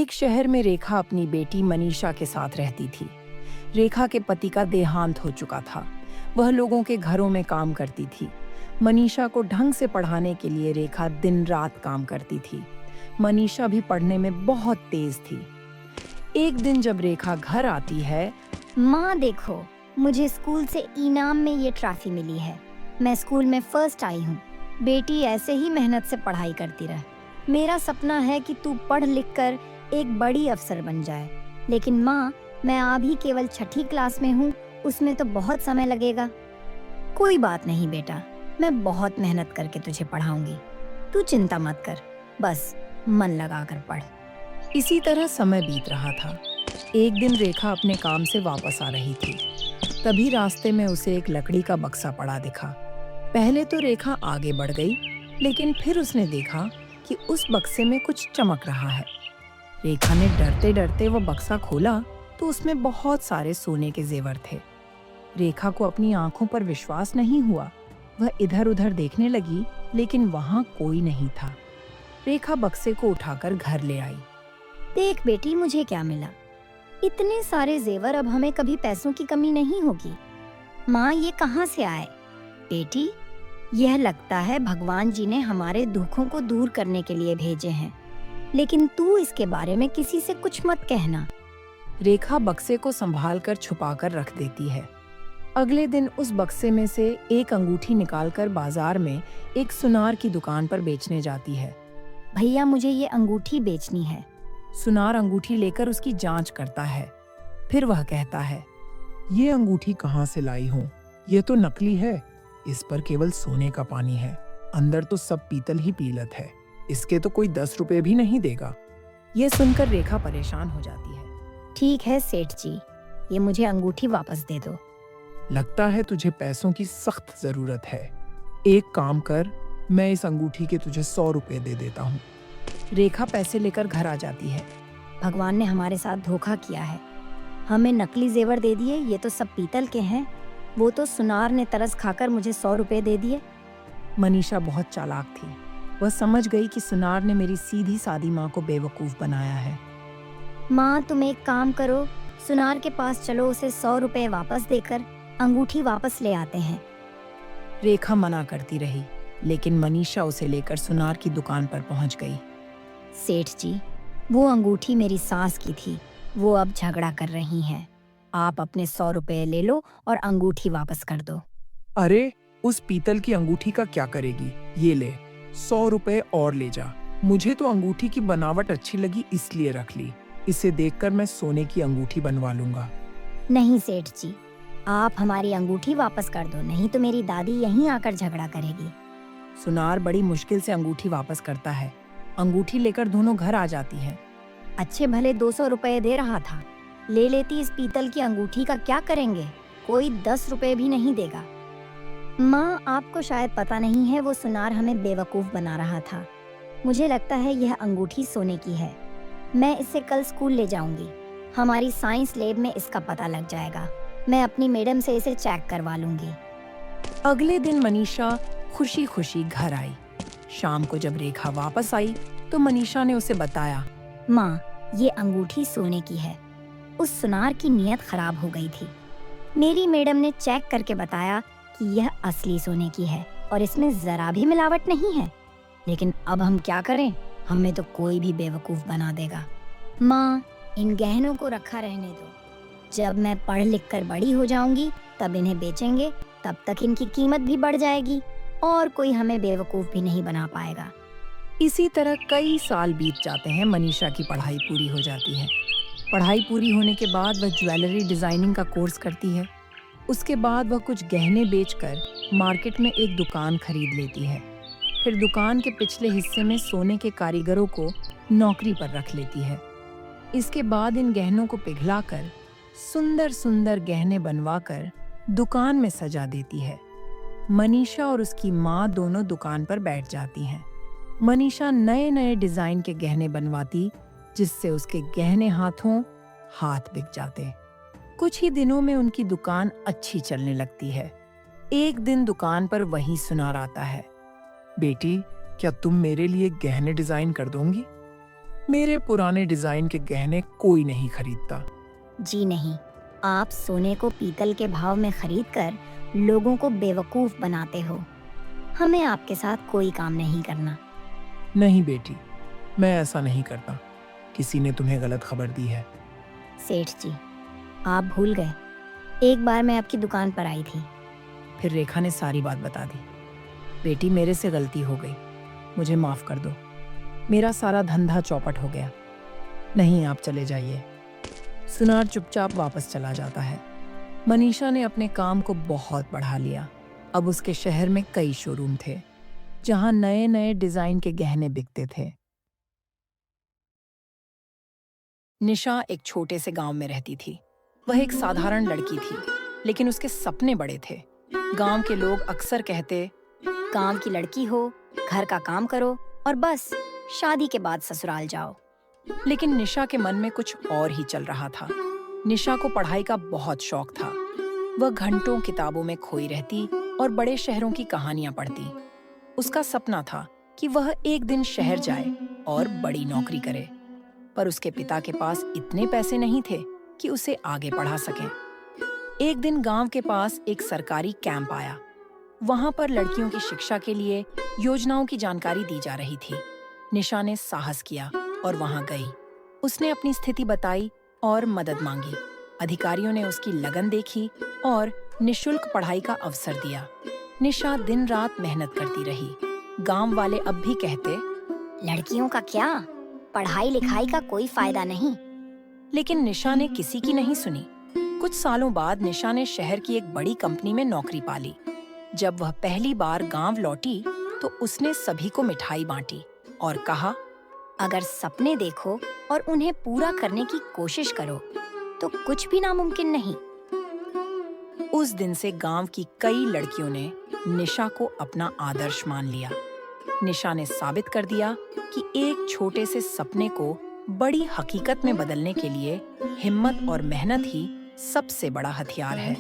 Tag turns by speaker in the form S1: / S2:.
S1: एक शहर में रेखा अपनी बेटी मनीषा के साथ रहती थी। रेखा के पति का देहांत हो चुका था। वह लोगों के घरों में काम करती थी। मनीषा को ढंग से पढ़ाने के लिए रेखा दिन रात काम करती थी। मनीषा भी पढ़ने में बहुत तेज थी। एक दिन जब रेखा घर आती है,
S2: माँ देखो, मुझे स्कूल से इनाम में ये ट्रॉफी मिली है। मैं स्कूल में फर्स्ट आई हूँ। बेटी ऐसे ही मेहनत से पढ़ाई करती रह। मेरा सपना है कि तू पढ़ लिख कर एक बड़ी अफसर बन जाए। लेकिन माँ, मैं अभी केवल 6ठी क्लास में हूँ, उसमें तो बहुत समय लगेगा। कोई बात नहीं बेटा, मैं बहुत मेहनत करके तुझे पढ़ाऊंगी। तू चिंता मत कर, बस मन लगा कर पढ़।
S1: इसी तरह समय बीत रहा था। एक दिन रेखा अपने काम से वापस आ रही थी। तभी रास्ते में उसे एक लकड़ी का बक्सा पड़ा दिखा। पहले तो रेखा आगे बढ़ गई, लेकिन फिर उसने देखा कि उस बक्से में कुछ चमक रहा है। रेखा ने डरते डरते वो बक्सा खोला तो उसमें बहुत सारे सोने के जेवर थे। रेखा को अपनी आंखों पर विश्वास नहीं हुआ। वह इधर उधर देखने लगी, लेकिन वहां कोई नहीं था। रेखा बक्से को उठाकर घर ले आई।
S2: देख बेटी, मुझे क्या मिला। इतने सारे जेवर, अब हमें कभी पैसों की कमी नहीं होगी। माँ, ये कहाँ से आए? बेटी, यह लगता है भगवान जी ने हमारे दुखों को दूर करने के लिए भेजे हैं। लेकिन तू इसके बारे में किसी से कुछ मत कहना।
S1: रेखा बक्से को संभालकर छुपाकर रख देती है। अगले दिन उस बक्से में से एक अंगूठी निकालकर बाजार में एक सुनार की दुकान पर बेचने जाती है।
S2: भैया, मुझे ये अंगूठी बेचनी है।
S1: सुनार अंगूठी लेकर उसकी जांच करता है। फिर वह कहता है,
S3: ये अंगूठी कहाँ से लाई हूँ? ये तो नकली है। इस पर केवल सोने का पानी है। अंदर तो सब पीतल ही पीलत है। इसके तो कोई 10 रुपए भी नहीं देगा।
S1: ये सुनकर रेखा परेशान हो जाती है।
S2: ठीक है सेठ जी, ये मुझे अंगूठी वापस दे दो।
S3: लगता है तुझे पैसों की सख्त जरूरत है। एक काम कर, मैं इस अंगूठी के तुझे 100 रुपए दे देता हूँ।
S1: रेखा पैसे लेकर घर आ जाती है।
S2: भगवान ने हमारे साथ धोखा किया है। हमें नकली जेवर दे दिए, ये तो सब पीतल के हैं। वो तो सुनार ने तरस खाकर मुझे 100 रुपए दे दिए।
S1: मनीषा बहुत चालाक थी। वह समझ गई कि सुनार ने मेरी सीधी सादी माँ को बेवकूफ बनाया है।
S2: माँ, तुम एक काम करो, सुनार के पास चलो, उसे 100 रुपए वापस देकर अंगूठी वापस ले आते हैं।
S1: रेखा मना करती रही, लेकिन मनीषा उसे लेकर सुनार की दुकान पर पहुंच गई।
S2: सेठ जी, वो अंगूठी मेरी सास की थी। वो अब झगड़ा कर रही हैं। आप अपने 100 रुपए ले लो और अंगूठी वापस कर दो।
S3: अरे, उस पीतल की अंगूठी का क्या करेगी? ये ले, 100 रुपए और ले जा। मुझे तो अंगूठी की बनावट अच्छी लगी, इसलिए रख ली। इसे देखकर मैं सोने की अंगूठी बनवा लूंगा।
S2: नहीं सेठ जी, आप हमारी अंगूठी वापस कर दो, नहीं तो मेरी दादी यहीं आकर झगड़ा करेगी।
S1: सुनार बड़ी मुश्किल से अंगूठी वापस करता है। अंगूठी लेकर दोनों घर आ जाती हैं।
S2: अच्छे भले 200 रुपए दे रहा था, ले लेती। इस पीतल की अंगूठी का क्या करेंगे? कोई 10 रुपए भी नहीं देगा। माँ, आपको शायद पता नहीं है, वो सुनार हमें बेवकूफ बना रहा था। मुझे लगता है यह अंगूठी सोने की है। मैं इसे कल स्कूल ले जाऊंगी। हमारी साइंस लैब में इसका पता लग जाएगा। मैं अपनी मैडम से इसे चेक करवा लूंगी।
S1: अगले दिन मनीषा खुशी खुशी घर आई। शाम को जब रेखा वापस आई तो मनीषा ने उसे बताया,
S2: माँ, ये अंगूठी सोने की है। उस सुनार की नीयत खराब हो गई थी। मेरी मैडम ने चेक करके बताया कि यह असली सोने की है और इसमें जरा भी मिलावट नहीं है। लेकिन अब हम क्या करें? हमें तो कोई भी बेवकूफ बना देगा। माँ, इन गहनों को रखा रहने दो। जब मैं पढ़ लिख कर बड़ी हो जाऊंगी तब इन्हें बेचेंगे। तब तक इनकी कीमत भी बढ़ जाएगी और कोई हमें बेवकूफ भी नहीं बना पाएगा।
S1: इसी तरह कई साल बीत जाते हैं। मनीषा की पढ़ाई पूरी हो जाती है। पढ़ाई पूरी होने के बाद वह ज्वेलरी डिजाइनिंग का कोर्स करती है। उसके बाद वह कुछ गहने बेचकर मार्केट में एक दुकान खरीद लेती है। फिर दुकान के पिछले हिस्से में सोने के कारीगरों को नौकरी पर रख लेती है। इसके बाद इन गहनों को पिघलाकर सुंदर सुंदर गहने बनवाकर दुकान में सजा देती है। मनीषा और उसकी माँ दोनों दुकान पर बैठ जाती हैं। मनीषा नए नए डिजाइन के गहने बनवाती, जिससे उसके गहने हाथों हाथ बिक जाते। कुछ ही दिनों में उनकी दुकान अच्छी चलने लगती है। एक दिन दुकान पर वही सुनार आता है।
S3: बेटी, क्या तुम मेरे लिए गहने डिजाइन कर दोगी? मेरे पुराने डिजाइन के गहने कोई नहीं खरीदता।
S2: जी नहीं, आप सोने को पीतल के भाव में खरीदकर लोगों को बेवकूफ बनाते हो। हमें आपके साथ कोई काम नहीं करना।
S3: नहीं बेटी, मैं ऐसा नहीं करता। किसी ने तुम्हें गलत खबर दी है।
S2: सेठ जी, आप भूल गए, एक बार मैं आपकी दुकान पर आई थी।
S1: फिर रेखा ने सारी बात बता दी। बेटी, मेरे से गलती हो गई, मुझे माफ कर दो। मेरा सारा धंधा चौपट हो गया। नहीं, आप चले जाइए। सुनार चुपचाप वापस चला जाता है। मनीषा ने अपने काम को बहुत बढ़ा लिया। अब उसके शहर में कई शोरूम थे जहां नए नए डिजाइन के गहने बिकते थे। निशा एक छोटे से गांव में रहती थी। वह एक साधारण लड़की थी, लेकिन उसके सपने बड़े थे। गांव के लोग अक्सर कहते,
S2: गांव की लड़की हो, घर का काम करो और बस शादी के बाद ससुराल जाओ।
S1: लेकिन निशा के मन में कुछ और ही चल रहा था। निशा को पढ़ाई का बहुत शौक था। वह घंटों किताबों में खोई रहती और बड़े शहरों की कहानियां पढ़ती। उसका सपना था कि वह एक दिन शहर जाए और बड़ी नौकरी करे, पर उसके पिता के पास इतने पैसे नहीं थे कि उसे आगे पढ़ा सकें। एक दिन गांव के पास एक सरकारी कैंप आया। वहां पर लड़कियों की शिक्षा के लिए योजनाओं की जानकारी दी जा रही थी। निशा ने साहस किया और वहां गई। उसने अपनी स्थिति बताई और मदद मांगी। अधिकारियों ने उसकी लगन देखी और निशुल्क पढ़ाई का अवसर दिया। निशा दिन रात मेहनत करती रही। गांव वाले अब भी कहते,
S2: लड़कियों का क्या, पढ़ाई लिखाई का कोई फायदा नहीं।
S1: लेकिन निशा ने किसी की नहीं सुनी। कुछ सालों बाद निशा ने शहर की एक बड़ी कंपनी में नौकरी पाली। जब वह पहली बार गांव लौटी तो उसने सभी को मिठाई बांटी और कहा,
S2: अगर सपने देखो और उन्हें पूरा करने की कोशिश करो तो कुछ भी नामुमकिन नहीं।
S1: उस दिन से गांव की कई लड़कियों ने निशा को अपना आदर्श मान लिया। निशा ने साबित कर दिया कि एक छोटे से सपने को बड़ी हकीकत में बदलने के लिए हिम्मत और मेहनत ही सबसे बड़ा हथियार है।